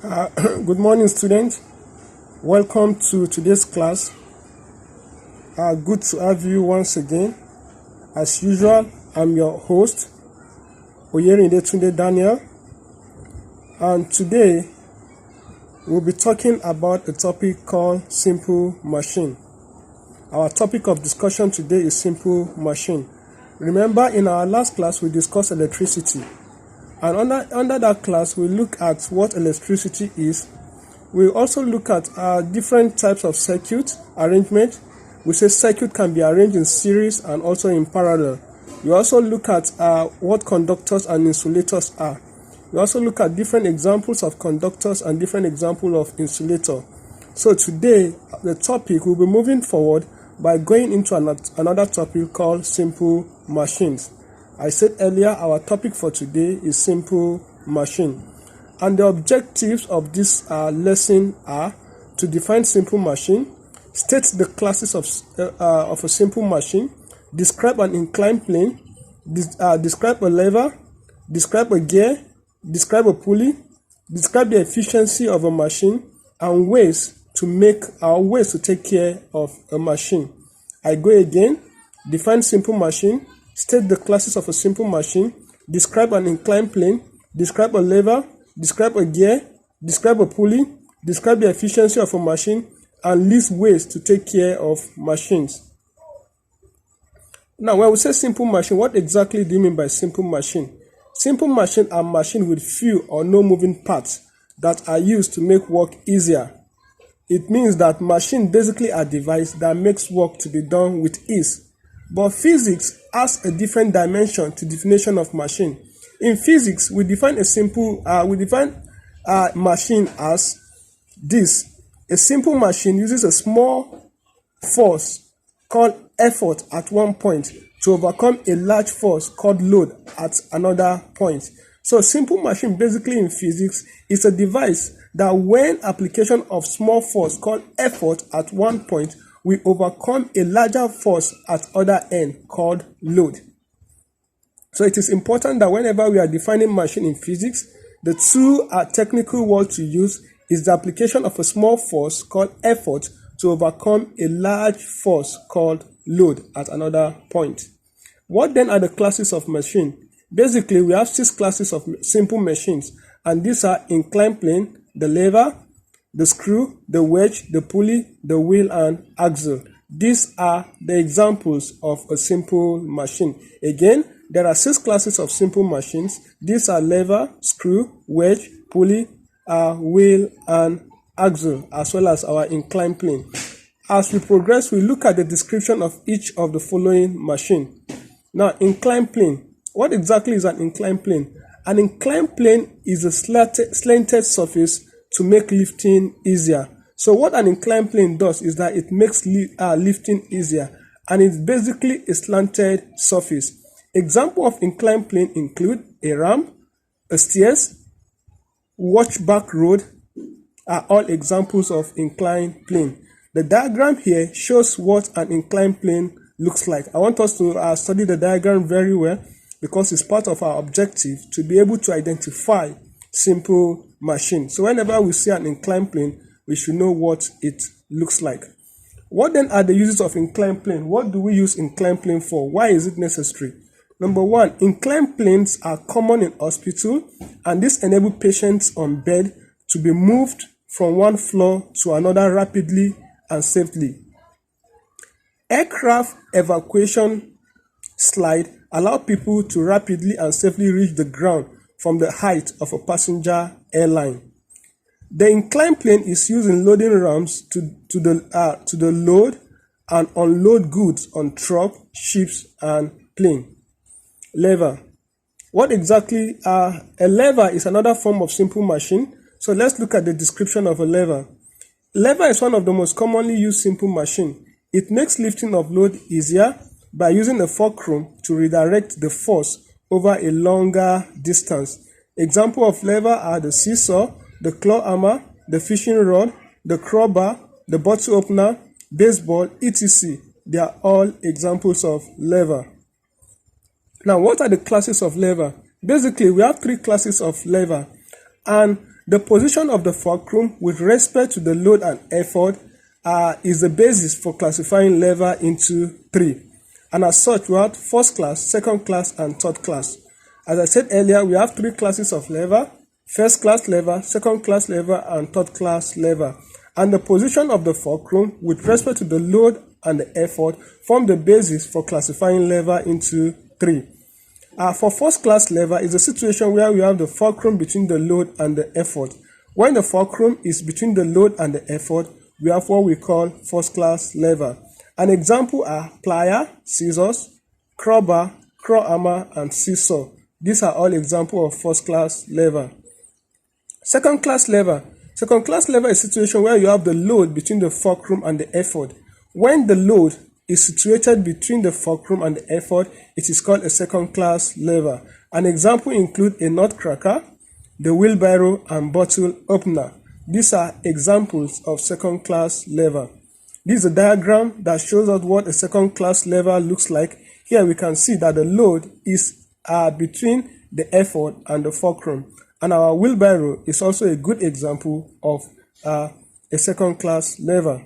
Good morning, students. Welcome to today's class. Good to have you once again. As usual, I'm your host, Oyerinde Tunde Daniel, and today we'll be talking about a topic called simple machine. Our topic of discussion today is simple machine. Remember, in our last class, we discussed electricity. And under that class, we look at what electricity is. We also look at different types of circuit arrangement. We say circuit can be arranged in series and also in parallel. We also look at what conductors and insulators are. We also look at different examples of conductors and different examples of insulator. So today, the topic will be moving forward by going into another topic called simple machines. I said earlier, our topic for today is simple machine. And the objectives of this lesson are to define simple machine, state the classes of a simple machine, describe an inclined plane, describe a lever, describe a gear, describe a pulley, describe the efficiency of a machine, and ways to take care of a machine. I go again: define simple machine, state the classes of a simple machine, describe an inclined plane, describe a lever, describe a gear, describe a pulley, describe the efficiency of a machine, and list ways to take care of machines. Now, when we say simple machine, what exactly do you mean by simple machine? Simple machine are machines with few or no moving parts that are used to make work easier. It means that machine basically are device that makes work to be done with ease. But physics adds a different dimension to definition of machine. In physics, we define machine as this. A simple machine uses a small force called effort at one point to overcome a large force called load at another point. So simple machine basically in physics is a device that when application of small force called effort at one point we overcome a larger force at other end called load. So it is important that whenever we are defining machine in physics, the two technical words to use is the application of a small force called effort to overcome a large force called load at another point. What then are the classes of machine? Basically, we have 6 classes of simple machines, and these are inclined plane, the lever, the screw, the wedge, the pulley, the wheel, and axle. These are the examples of a simple machine. Again, there are 6 classes of simple machines. These are lever, screw, wedge, pulley, wheel, and axle, as well as our inclined plane. As we progress, we look at the description of each of the following machine. Now, inclined plane. What exactly is an inclined plane? An inclined plane is a slanted surface to make lifting easier. So what an inclined plane does is that it makes lifting easier, and it's basically a slanted surface. Example of inclined plane include a ramp, a stairs, watchback road are all examples of inclined plane. The diagram here shows what an inclined plane looks like. I want us to study the diagram very well because it's part of our objective to be able to identify simple machine. So whenever we see an inclined plane, we should know what it looks like. What then are the uses of inclined plane? What do we use inclined plane for? Why is it necessary? Number 1, inclined planes are common in hospital, and this enables patients on bed to be moved from one floor to another rapidly and safely. Aircraft evacuation slide allow people to rapidly and safely reach the ground from the height of a passenger airline. The inclined plane is used in loading ramps to the load and unload goods on truck, ships, and plane. Lever. What exactly a lever is another form of simple machine. So let's look at the description of a lever. Lever is one of the most commonly used simple machine. It makes lifting of load easier by using a fulcrum to redirect the force over a longer distance. Example of lever are the seesaw, the claw hammer, the fishing rod, the crowbar, the bottle opener, baseball, etc. They are all examples of lever. Now, what are the classes of lever? Basically, we have 3 classes of lever, and The position of the fulcrum with respect to the load and effort is the basis for classifying lever into three. And as such, we have first class, second class, and third class. As I said earlier, we have three classes of lever: first class lever, second class lever, and third class lever. And the position of the fulcrum with respect to the load and the effort form the basis for classifying lever into three. For first class lever is a situation where we have the fulcrum between the load and the effort. When the fulcrum is between the load and the effort, we have what we call first class lever. An example are plier, scissors, crowbar, claw hammer, and seesaw. These are all examples of first class lever. Second class lever. Second class lever is a situation where you have the load between the fulcrum and the effort. When the load is situated between the fulcrum and the effort, it is called a second class lever. An example include a nutcracker, the wheelbarrow, and bottle opener. These are examples of second class lever. This is a diagram that shows us what a second class lever looks like. Here we can see that the load is between the effort and the fulcrum. And our wheelbarrow is also a good example of a second class lever.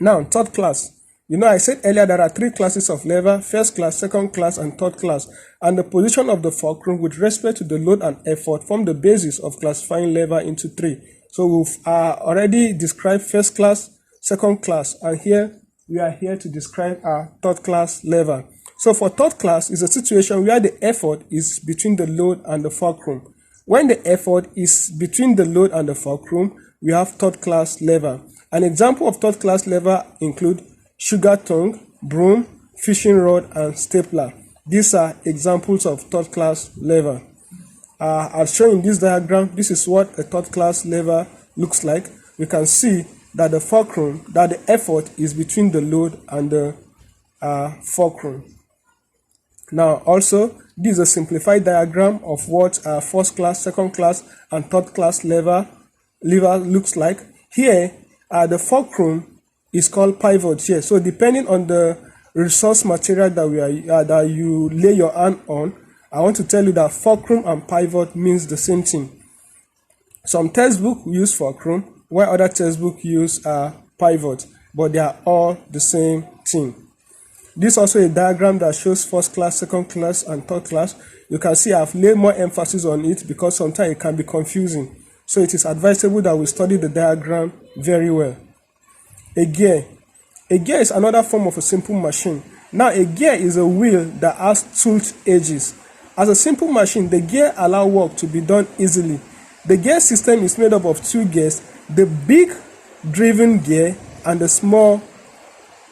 Now, third class. I said earlier there are three classes of lever: first class, second class, and third class. And the position of the fulcrum with respect to the load and effort form the basis of classifying lever into three. So we've already described first class, second class, and here we are here to describe our third class lever. So for third class is a situation where the effort is between the load and the fulcrum. When the effort is between the load and the fulcrum, we have third class lever. An example of third class lever include sugar tongue, broom, fishing rod, and stapler. These are examples of third class lever. As shown in this diagram, this is what a third class lever looks like. We can see that the fulcrum, that the effort is between the load and the fulcrum. Now also, this is a simplified diagram of what first class, second class, and third class lever looks like. Here, the fulcrum is called pivot here. So depending on the resource material that you lay your hand on, I want to tell you that fulcrum and pivot means the same thing. Some textbooks use fulcrum, while other textbooks use pivot, but they are all the same thing. This is also a diagram that shows first class, second class, and third class. You can see I've laid more emphasis on it because sometimes it can be confusing. So it is advisable that we study the diagram very well. A gear. A gear is another form of a simple machine. Now, a gear is a wheel that has toothed edges. As a simple machine, the gear allows work to be done easily. The gear system is made up of two gears, the big driving gear and the small.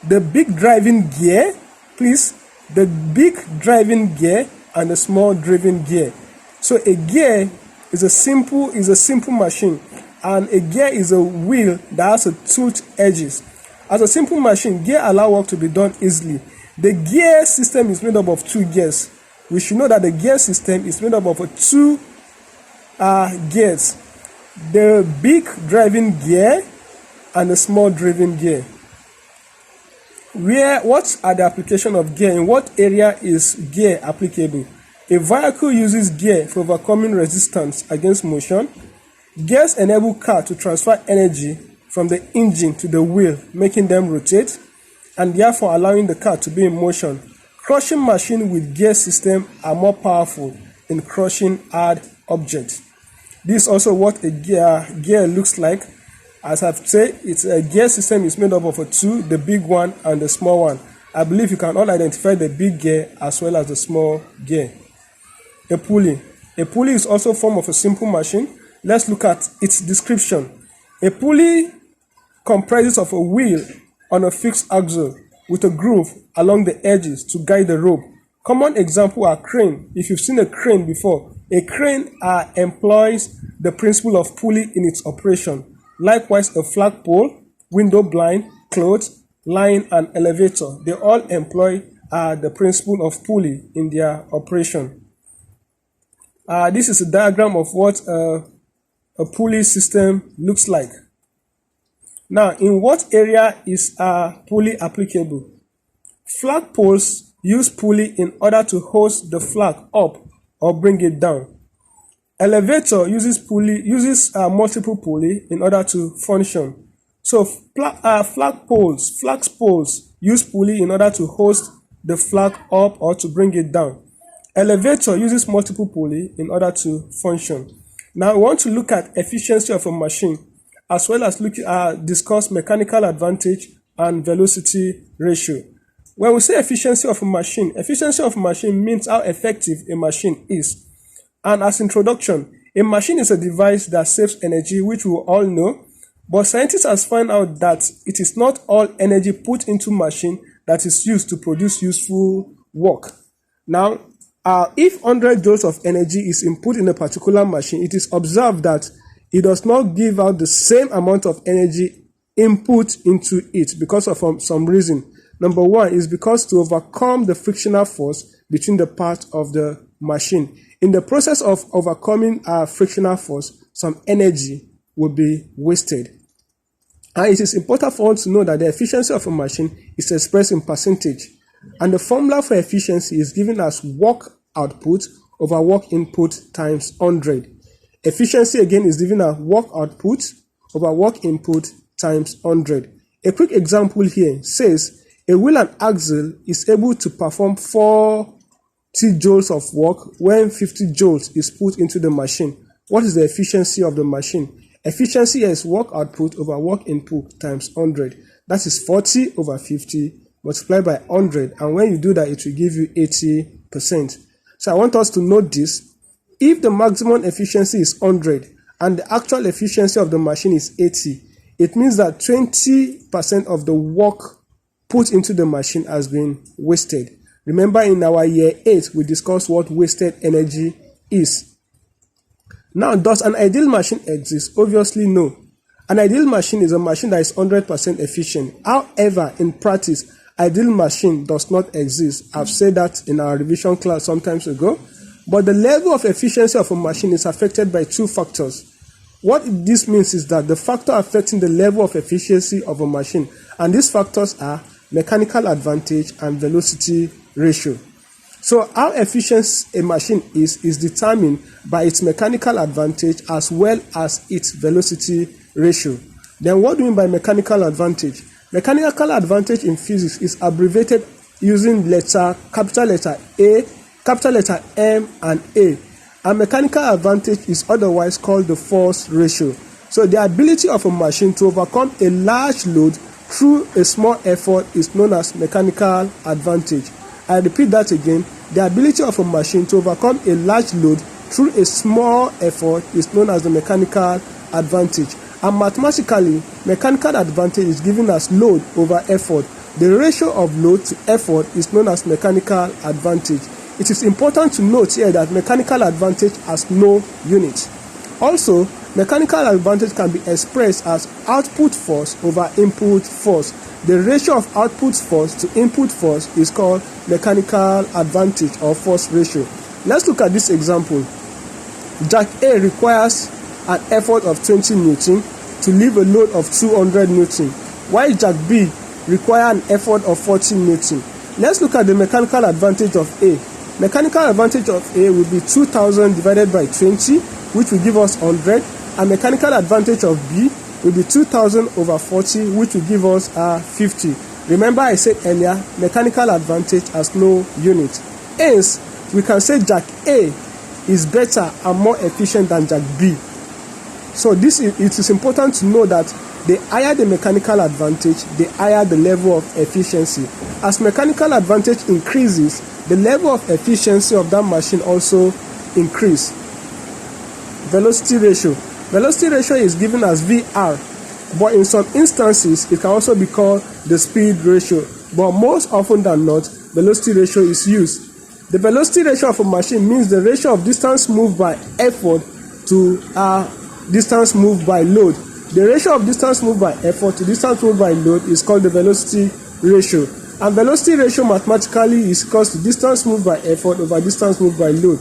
The big driving gear, the big driving gear and the small driving gear. So a gear is a simple machine. And a gear is a wheel that has a toothed edges. As a simple machine, gear allow work to be done easily. The gear system is made up of two gears. We should know that the gear system is made up of two gears. The big driving gear and the small driving gear. What are the application of gear? In what area is gear applicable? A vehicle uses gear for overcoming resistance against motion. Gears enable car to transfer energy from the engine to the wheel, making them rotate, and therefore allowing the car to be in motion. Crushing machines with gear system are more powerful in crushing hard objects. This is also what a gear looks like. As I've said, it's a gear system is made up of two, the big one and the small one. I believe you can all identify the big gear as well as the small gear. A pulley. A pulley is also a form of a simple machine. Let's look at its description. A pulley comprises of a wheel on a fixed axle with a groove along the edges to guide the rope. Common examples are crane. If you've seen a crane before, a crane employs the principle of pulley in its operation. Likewise, a flagpole, window blind, clothes, line, and elevator, they all employ the principle of pulley in their operation. This is a diagram of what a pulley system looks like. Now, in what area is a pulley applicable? Flagpoles use pulley in order to hoist the flag up or bring it down. Elevator uses multiple pulley in order to function. So flag poles use pulley in order to hoist the flag up or to bring it down. Elevator uses multiple pulley in order to function. Now we want to look at efficiency of a machine as well as discuss mechanical advantage and velocity ratio. When we say efficiency of a machine means how effective a machine is. And as introduction, a machine is a device that saves energy, which we all know, but scientists have found out that it is not all energy put into machine that is used to produce useful work. Now, if 100 joules of energy is input in a particular machine, it is observed that it does not give out the same amount of energy input into it because of some reason. Number one is because to overcome the frictional force between the parts of the machine. In the process of overcoming frictional force, some energy will be wasted. And it is important for us to know that the efficiency of a machine is expressed in percentage. And the formula for efficiency is given as work output over work input times 100. Efficiency again is given as work output over work input times 100. A quick example here says a wheel and axle is able to perform 40 joules of work when 50 joules is put into the machine. What is the efficiency of the machine? Efficiency is work output over work input times 100. That is 40 over 50 multiplied by 100. And when you do that, it will give you 80%. So I want us to note this. If the maximum efficiency is 100 and the actual efficiency of the machine is 80, it means that 20% of the work put into the machine has been wasted. Remember in our year 8, we discussed what wasted energy is. Now, does an ideal machine exist? Obviously, no. An ideal machine is a machine that is 100% efficient. However, in practice, ideal machine does not exist. I've said that in our revision class some time ago. But the level of efficiency of a machine is affected by two factors. What this means is that the factor affecting the level of efficiency of a machine, and these factors are mechanical advantage and velocity ratio. So how efficient a machine is determined by its mechanical advantage as well as its velocity ratio. Then what do we mean by mechanical advantage? Mechanical advantage in physics is abbreviated using capital letter A, capital letter M, and A. And mechanical advantage is otherwise called the force ratio. So the ability of a machine to overcome a large load through a small effort is known as mechanical advantage. I repeat that again. The ability of a machine to overcome a large load through a small effort is known as the mechanical advantage. And mathematically, mechanical advantage is given as load over effort. The ratio of load to effort is known as mechanical advantage. It is important to note here that mechanical advantage has no unit. Also, mechanical advantage can be expressed as output force over input force. The ratio of output force to input force is called mechanical advantage or force ratio. Let's look at this example. Jack A requires an effort of 20 Newton to lift a load of 200 Newton, while Jack B requires an effort of 40 Newton. Let's look at the mechanical advantage of A. Mechanical advantage of A will be 2000 divided by 20, which will give us 100, and mechanical advantage of B will be 2000 over 40, which will give us 50. Remember I said earlier, mechanical advantage has no unit. Hence, we can say Jack A is better and more efficient than Jack B. So it is important to know that the higher the mechanical advantage, the higher the level of efficiency. As mechanical advantage increases, the level of efficiency of that machine also increases. Velocity ratio. Velocity ratio is given as VR, but in some instances, it can also be called the speed ratio. But most often than not, velocity ratio is used. The velocity ratio of a machine means the ratio of distance moved by effort to distance moved by load. The ratio of distance moved by effort to distance moved by load is called the velocity ratio. And velocity ratio mathematically is equal to distance moved by effort over distance moved by load.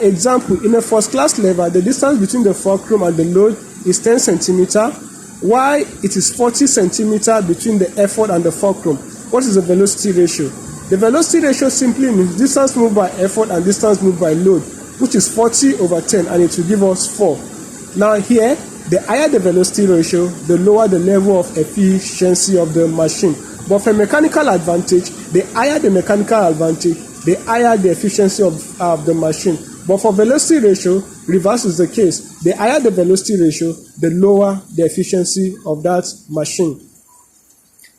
Example, in a first class level, the distance between the fulcrum and the load is 10 centimeter, while it is 40 centimeter between the effort and the fulcrum. What is the velocity ratio? The velocity ratio simply means distance moved by effort and distance moved by load. which is 40 over 10, and it will give us 4. Now here, the higher the velocity ratio, the lower the level of efficiency of the machine. But for mechanical advantage, the higher the mechanical advantage, the higher the efficiency of the machine. But for velocity ratio, reverse is the case. The higher the velocity ratio, the lower the efficiency of that machine.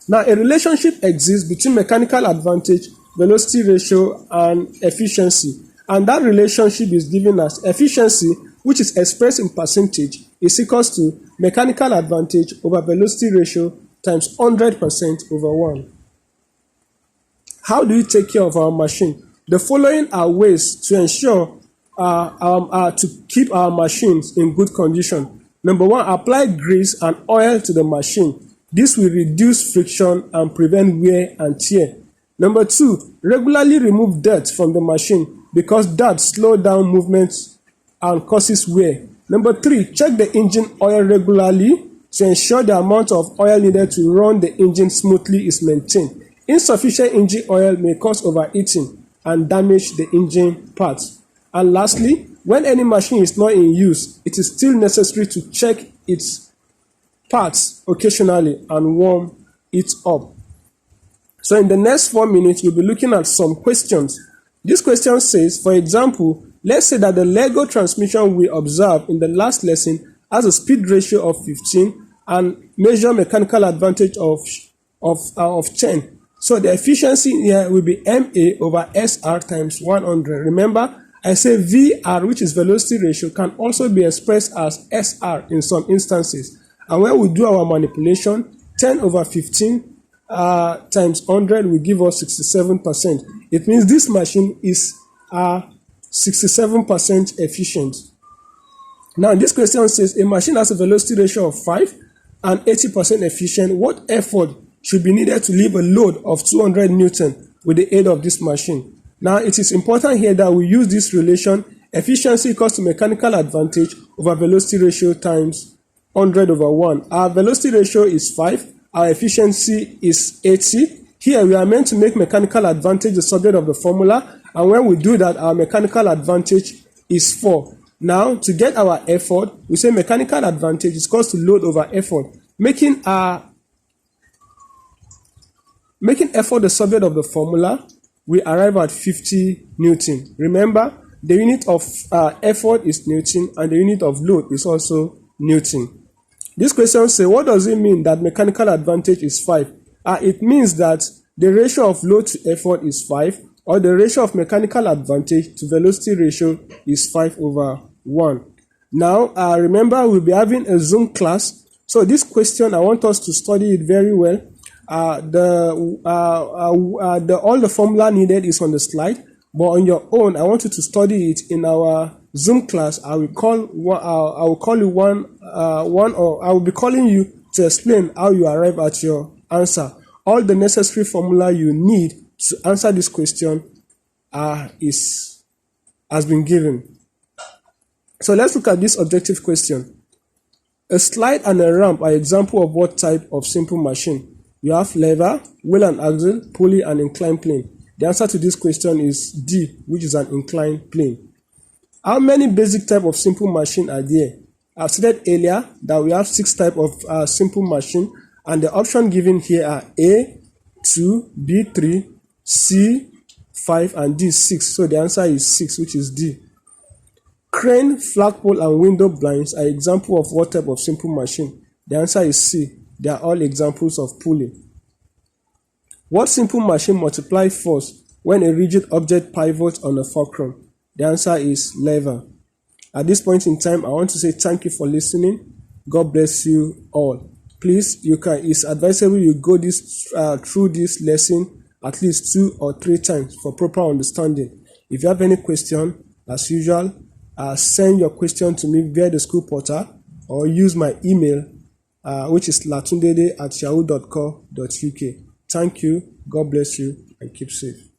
Now, a relationship exists between mechanical advantage, velocity ratio, and efficiency. And that relationship is given as efficiency, which is expressed in percentage, is equals to mechanical advantage over velocity ratio times 100% over 1. How do we take care of our machine? The following are ways to ensure to keep our machines in good condition. Number 1, apply grease and oil to the machine. This will reduce friction and prevent wear and tear. Number 2, regularly remove dirt from the machine because dirt slows down movement and causes wear. Number 3, check the engine oil regularly to ensure the amount of oil needed to run the engine smoothly is maintained. Insufficient engine oil may cause overheating and damage the engine parts. And lastly, when any machine is not in use, it is still necessary to check its parts occasionally and warm it up. So in the next 4 minutes, we'll be looking at some questions. This question says, for example, let's say that the Lego transmission we observed in the last lesson has a speed ratio of 15 and measure mechanical advantage of 10. So the efficiency here will be MA over SR times 100. Remember, I say VR, which is velocity ratio, can also be expressed as SR in some instances. And when we do our manipulation, 10 over 15 times 100 will give us 67%. It means this machine is 67% efficient. Now, this question says a machine has a velocity ratio of 5 and 80% efficient. What effort should be needed to leave a load of 200 Newton with the aid of this machine? Now, it is important here that we use this relation, efficiency equals to mechanical advantage over velocity ratio times 100 over 1. Our velocity ratio is 5. Our efficiency is 80. Here, we are meant to make mechanical advantage the subject of the formula. And when we do that, our mechanical advantage is 4. Now, to get our effort, we say mechanical advantage is equal to load over effort. Making effort the subject of the formula, we arrive at 50 Newton. Remember, the unit of effort is Newton and the unit of load is also Newton. This question says, what does it mean that mechanical advantage is 5? It means that the ratio of load to effort is 5, or the ratio of mechanical advantage to velocity ratio is 5 over 1. Now, remember, we'll be having a Zoom class. So this question, I want us to study it very well. All the formula needed is on the slide, but on your own, I want you to study it in our Zoom class. I will be calling you to explain how you arrive at your answer. All the necessary formula you need to answer this question has been given. So let's look at this objective question. A slide and a ramp are example of what type of simple machine? You have lever, wheel and axle, pulley, and inclined plane. The answer to this question is D, which is an inclined plane. How many basic type of simple machine are there? I've stated earlier that we have 6 types of simple machine, and the option given here are A, 2, B, 3, C, 5, and D, 6. So the answer is 6, which is D. Crane, flagpole, and window blinds are example of what type of simple machine? The answer is C. They are all examples of pulley. What simple machine multiplies force when a rigid object pivots on a fulcrum? The answer is lever. At this point in time, I want to say thank you for listening. God bless you all. Please, it's advisable you go through this lesson at least 2 or 3 times for proper understanding. If you have any question, as usual, send your question to me via the school portal or use my email, which is latundede@yahoo.co.uk. Thank you, God bless you, and keep safe.